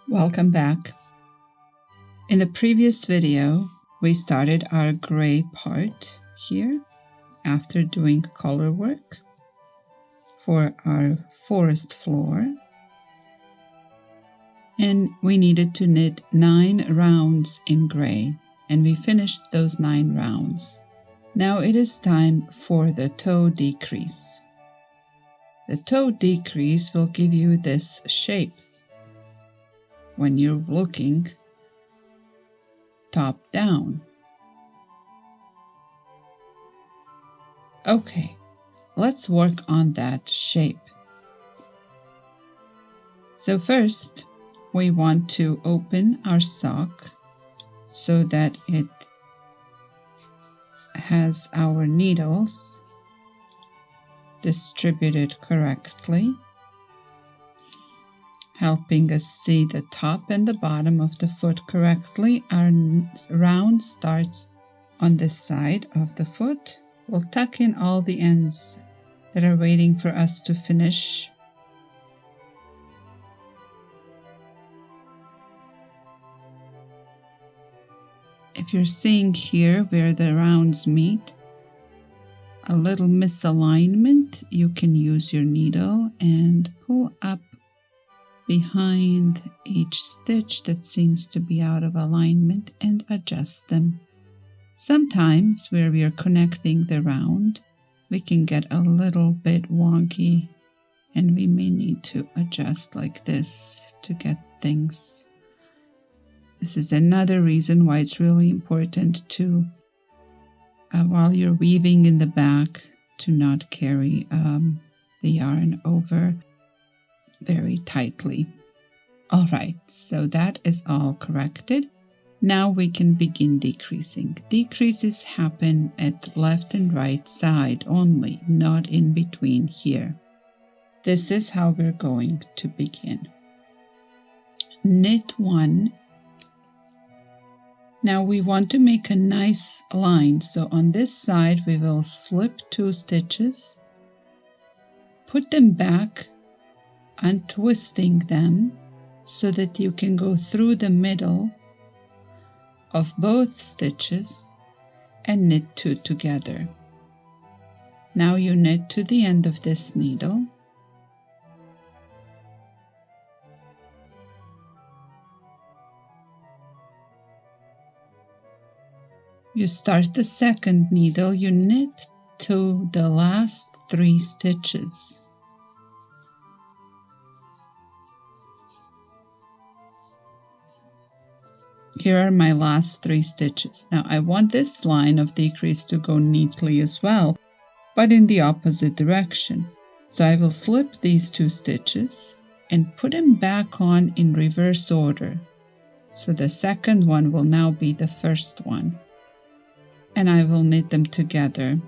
Welcome back. In the previous video, we started our gray part here after doing color work for our forest floor. And we needed to knit 9 rounds in gray, and we finished those 9 rounds. Now it is time for the toe decrease. The toe decrease will give you this shape when you're looking top down. Okay, let's work on that shape. So first, we want to open our sock so that it has our needles distributed correctly, helping us see the top and the bottom of the foot correctly. Our round starts on this side of the foot. We'll tuck in all the ends that are waiting for us to finish. If you're seeing here where the rounds meet, a little misalignment, you can use your needle and pull up behind each stitch that seems to be out of alignment and adjust them. Sometimes where we are connecting the round, we can get a little bit wonky and we may need to adjust like this to get things. This is another reason why it's really important to, while you're weaving in the back, to not carry the yarn over very tightly. All right, so that is all corrected. Now we can begin decreasing. Decreases happen at left and right side only, not in between here. This is how we're going to begin. Knit 1. Now we want to make a nice line, so on this side we will slip 2 stitches, put them back, untwisting them so that you can go through the middle of both stitches and knit 2 together. Now you knit to the end of this needle. You start the second needle, you knit to the last 3 stitches. Here are my last 3 stitches. Now I want this line of decrease to go neatly as well, but in the opposite direction. So I will slip these 2 stitches and put them back on in reverse order. So the second one will now be the first one. And I will knit them together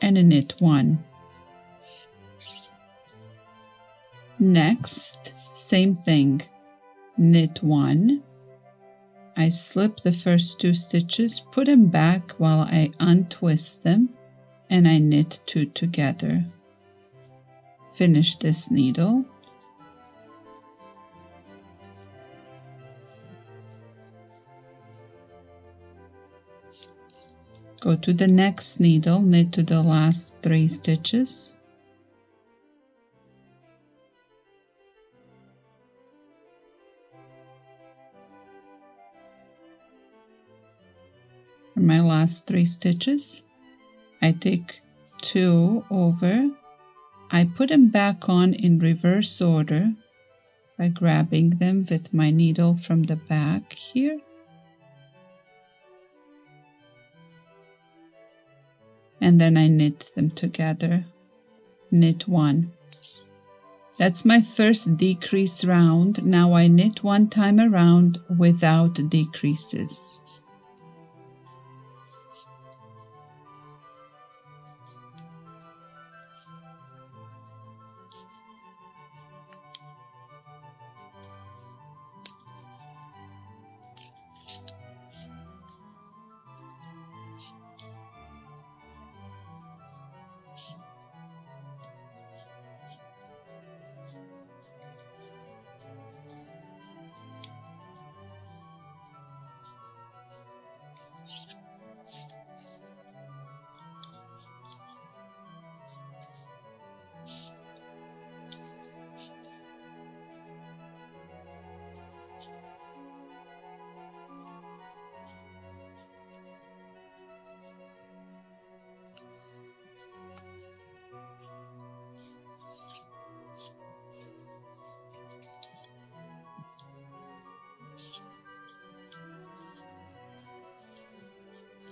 and a knit 1. Next, same thing, knit 1. I slip the first 2 stitches, put them back while I untwist them, and I knit 2 together. Finish this needle. Go to the next needle, knit to the last 3 stitches. For my last 3 stitches, I take 2 over. I put them back on in reverse order by grabbing them with my needle from the back here. And then I knit them together, knit 1. That's my first decrease round. Now I knit 1 time around without decreases.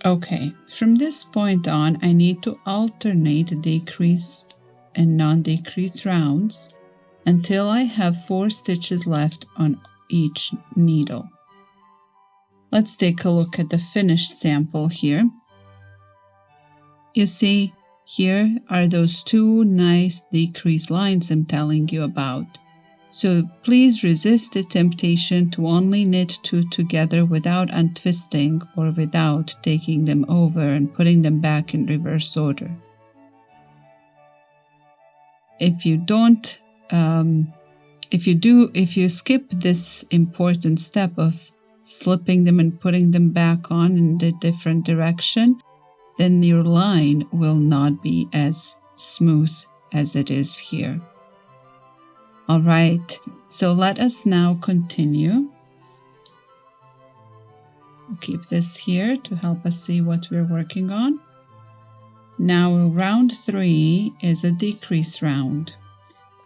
Okay, from this point on, I need to alternate decrease and non-decrease rounds until I have 4 stitches left on each needle. Let's take a look at the finished sample here. You see, here are those 2 nice decrease lines I'm telling you about. So please resist the temptation to only knit 2 together without untwisting or without taking them over and putting them back in reverse order. If you skip this important step of slipping them and putting them back on in the different direction, then your line will not be as smooth as it is here. All right, so let us now continue. Keep this here to help us see what we're working on. Now round 3 is a decrease round.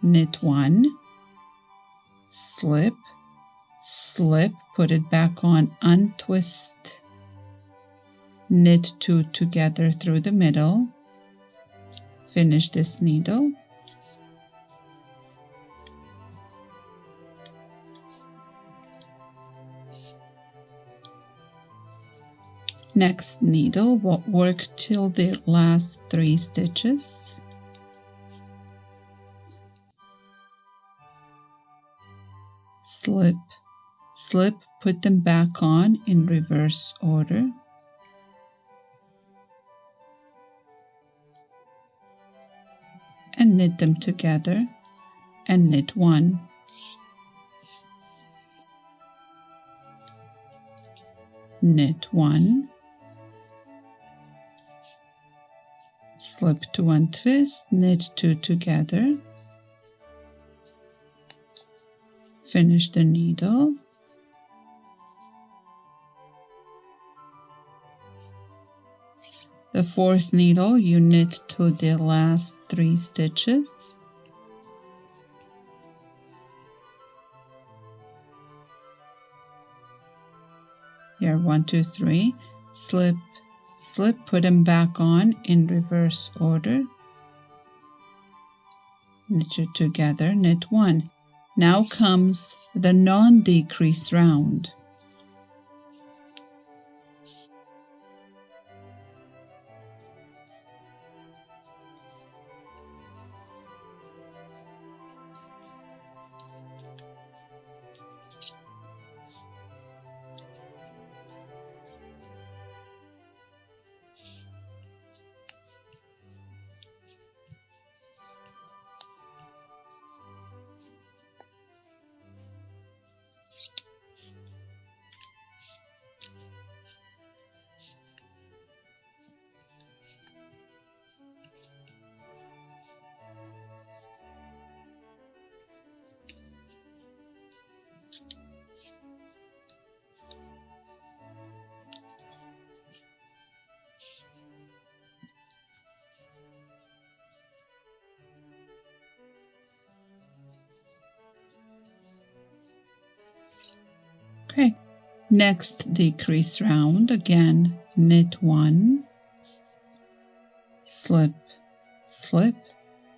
Knit 1, slip, slip, put it back on, untwist, knit 2 together through the middle, finish this needle, next needle, work till the last 3 stitches, slip, slip, put them back on in reverse order, and knit them together and knit 1. Knit 1, slip to untwist, knit 2 together, finish the needle, the 4th needle you knit to the last 3 stitches, here 1, 2, 3, slip, slip, put them back on in reverse order, knit 2 together, knit 1. Now comes the non-decrease round. Okay, next decrease round, again knit 1, slip, slip,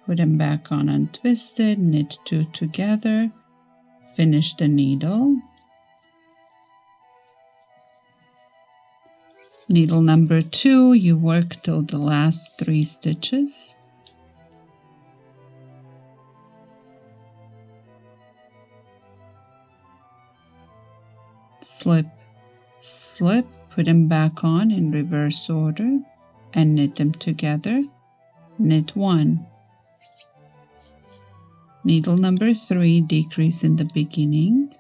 put them back on untwisted, knit 2 together, finish the needle, needle number 2 you work till the last 3 stitches, slip, slip, put them back on in reverse order and knit them together, knit 1. Needle number 3, decrease in the beginning,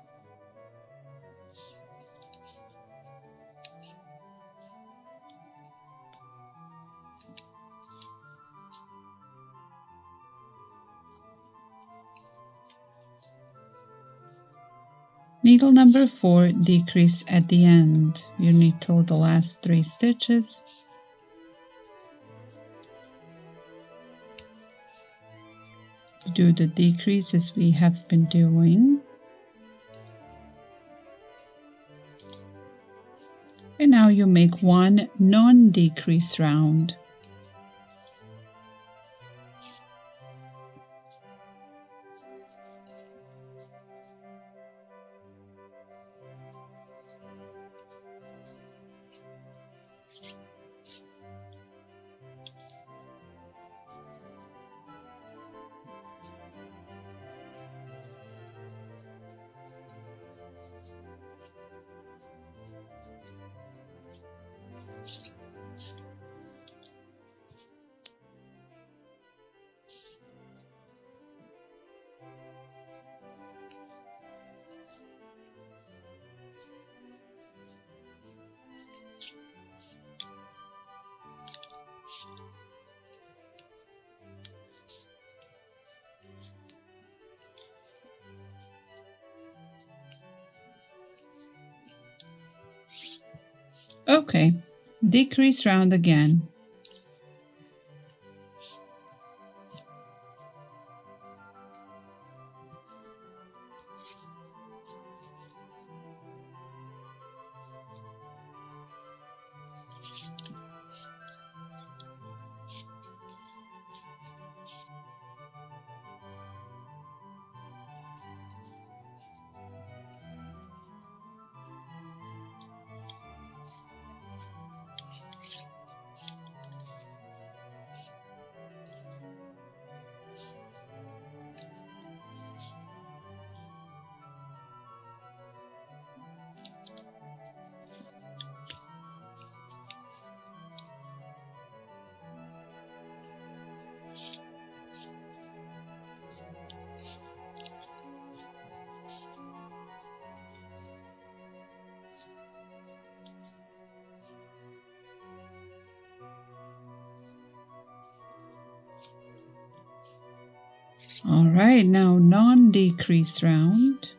needle number 4, decrease at the end. You knit till the last 3 stitches, do the decrease as we have been doing, And now you make one non-decrease round. Okay, decrease round again. All right, now non-decrease round.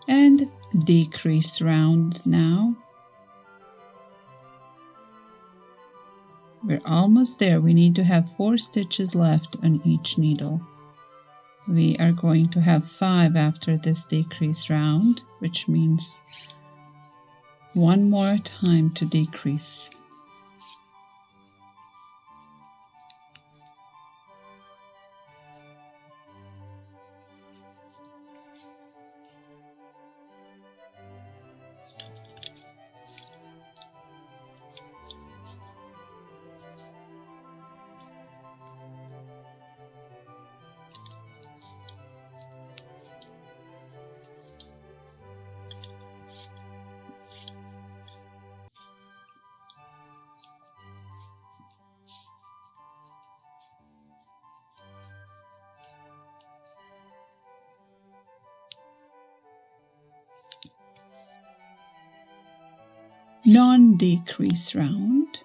And decrease round now. We're almost there. We need to have 4 stitches left on each needle. We are going to have 5 after this decrease round, which means one more time to decrease. Non-decrease round.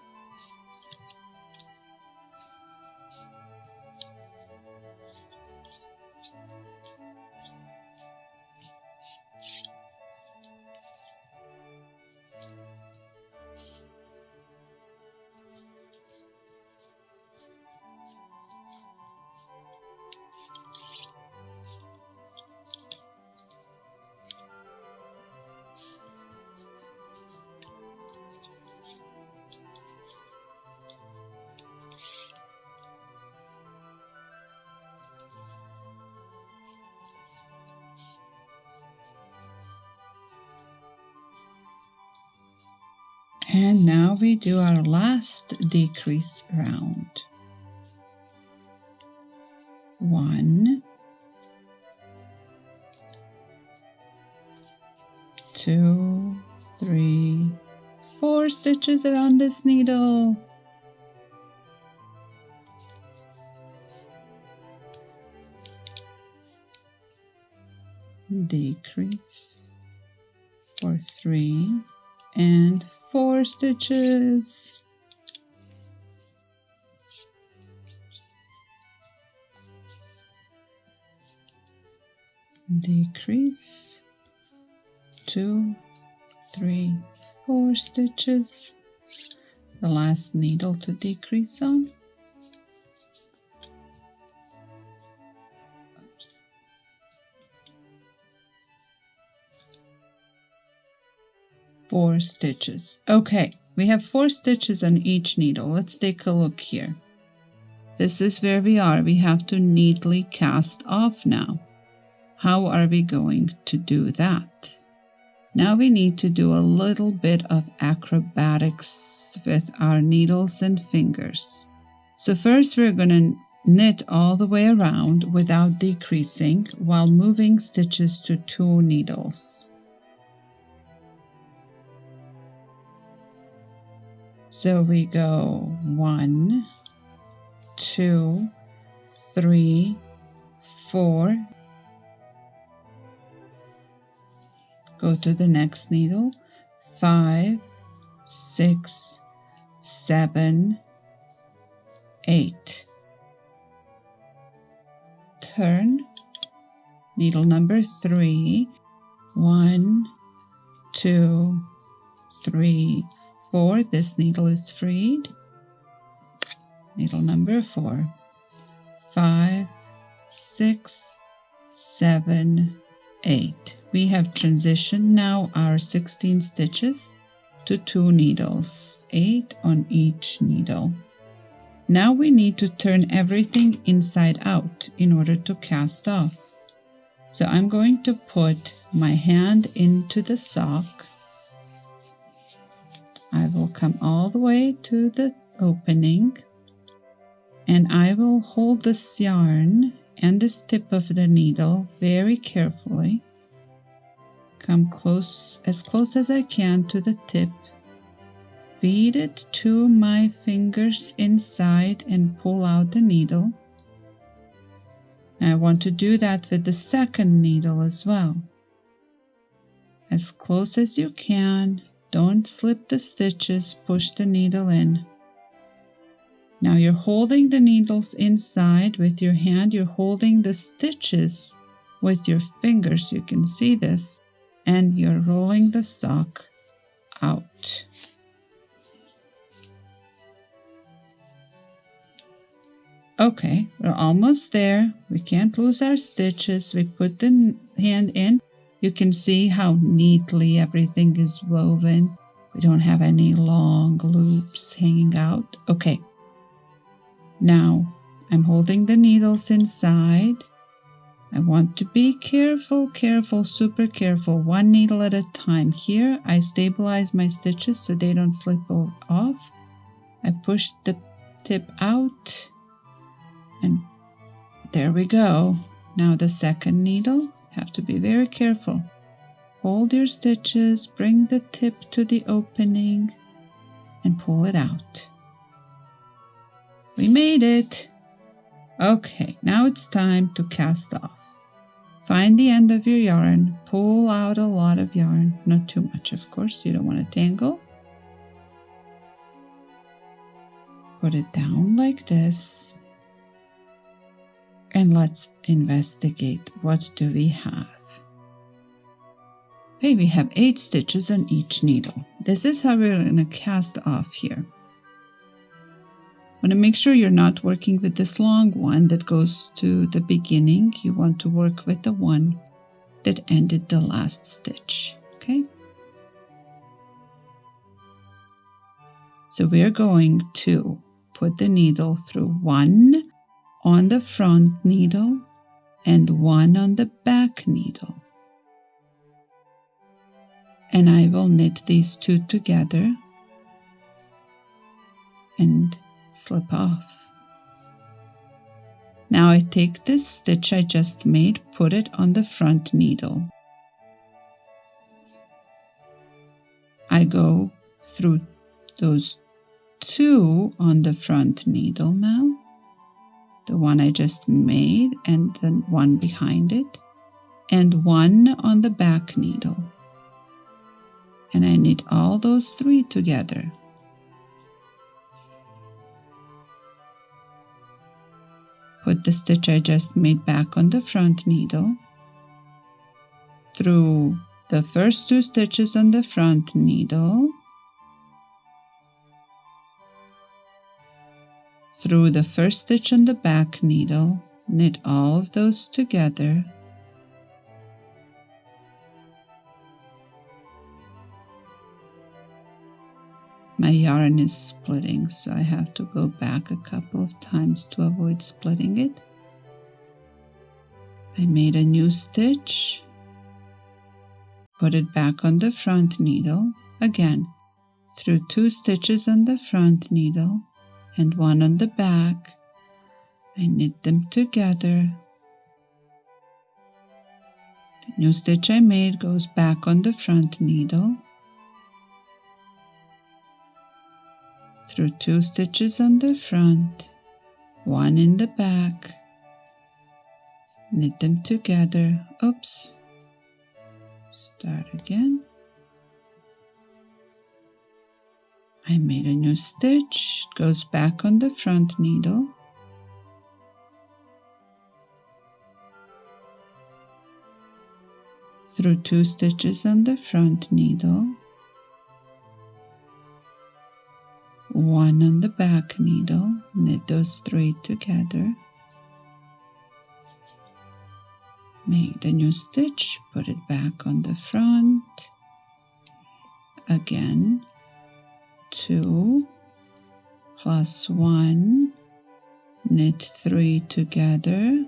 And now we do our last decrease round. 1, 2, 3, 4 stitches around this needle. Decrease for 3 and 4 stitches. Decrease 2, 3, 4 stitches. The last needle to decrease on. Four stitches. Okay, we have 4 stitches on each needle. Let's take a look here. This is where we are. We have to neatly cast off now. How are we going to do that? Now we need to do a little bit of acrobatics with our needles and fingers. So first we're going to knit all the way around without decreasing while moving stitches to 2 needles. So we go 1, 2, 3, 4. Go to the next needle. 5, 6, 7, 8. Turn. Needle number 3. 1, 2, 3, 4. This needle is freed. Needle number 4. 5, 6, 7, 8. We have transitioned now our 16 stitches to 2 needles, 8 on each needle. Now we need to turn everything inside out in order to cast off. So I'm going to put my hand into the sock. I will come all the way to the opening and I will hold this yarn and this tip of the needle very carefully. Come as close as I can to the tip. Feed it to my fingers inside and pull out the needle. I want to do that with the second needle as well. As close as you can. Don't slip the stitches, push the needle in. Now you're holding the needles inside with your hand, you're holding the stitches with your fingers, you can see this, and you're rolling the sock out. Okay, we're almost there. We can't lose our stitches. We put the hand in. You can see how neatly everything is woven. We don't have any long loops hanging out. Okay. Now, I'm holding the needles inside. I want to be careful, super careful. 1 needle at a time. Here, I stabilize my stitches so they don't slip off. I push the tip out. And there we go. Now the second needle. Have to be very careful. Hold your stitches, bring the tip to the opening, and pull it out. We made it! Okay, now it's time to cast off. Find the end of your yarn, pull out a lot of yarn, not too much of course, you don't want to tangle. Put it down like this. And let's investigate. What do we have? Okay, we have 8 stitches on each needle. This is how we're going to cast off here. Want to make sure you're not working with this long one that goes to the beginning. You want to work with the one that ended the last stitch. Okay? So we're going to put the needle through 1 on the front needle and 1 on the back needle. And I will knit these 2 together and slip off. Now I take this stitch I just made, put it on the front needle. go through those 2 on the front needle now, the one I just made and the one behind it, and 1 on the back needle. And I knit all those 3 together. Put the stitch I just made back on the front needle, through the first 2 stitches on the front needle, through the first stitch on the back needle, knit all of those together, my yarn is splitting, so I have to go back a couple of times to avoid splitting it. I made a new stitch, put it back on the front needle, again through 2 stitches on the front needle and 1 on the back. I knit them together. The new stitch I made goes back on the front needle, through 2 stitches on the front, 1 in the back, knit them together. Oops, start again. I made a new stitch, it goes back on the front needle, through 2 stitches on the front needle, 1 on the back needle, knit those 3 together, make the new stitch, put it back on the front, again 2 plus 1, knit 3 together,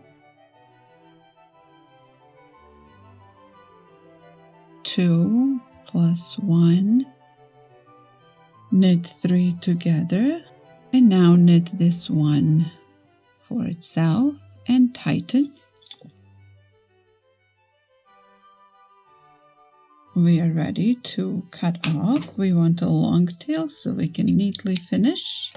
2 plus 1, knit 3 together, and now knit this one for itself and tighten. We are ready to cut off. We want a long tail so we can neatly finish.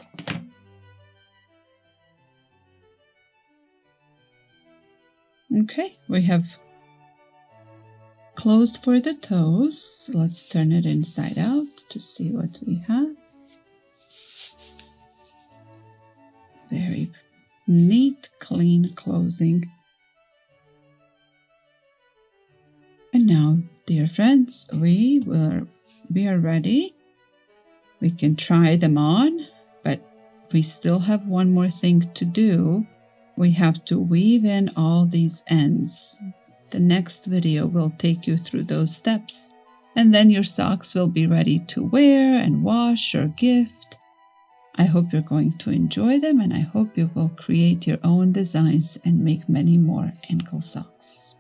Okay, we have closed for the toes. Let's turn it inside out to see what we have. Very neat, clean closing. And now, dear friends, we are ready. We can try them on, but we still have one more thing to do. We have to weave in all these ends. The next video will take you through those steps, and then your socks will be ready to wear and wash or gift. I hope you're going to enjoy them, and I hope you will create your own designs and make many more ankle socks.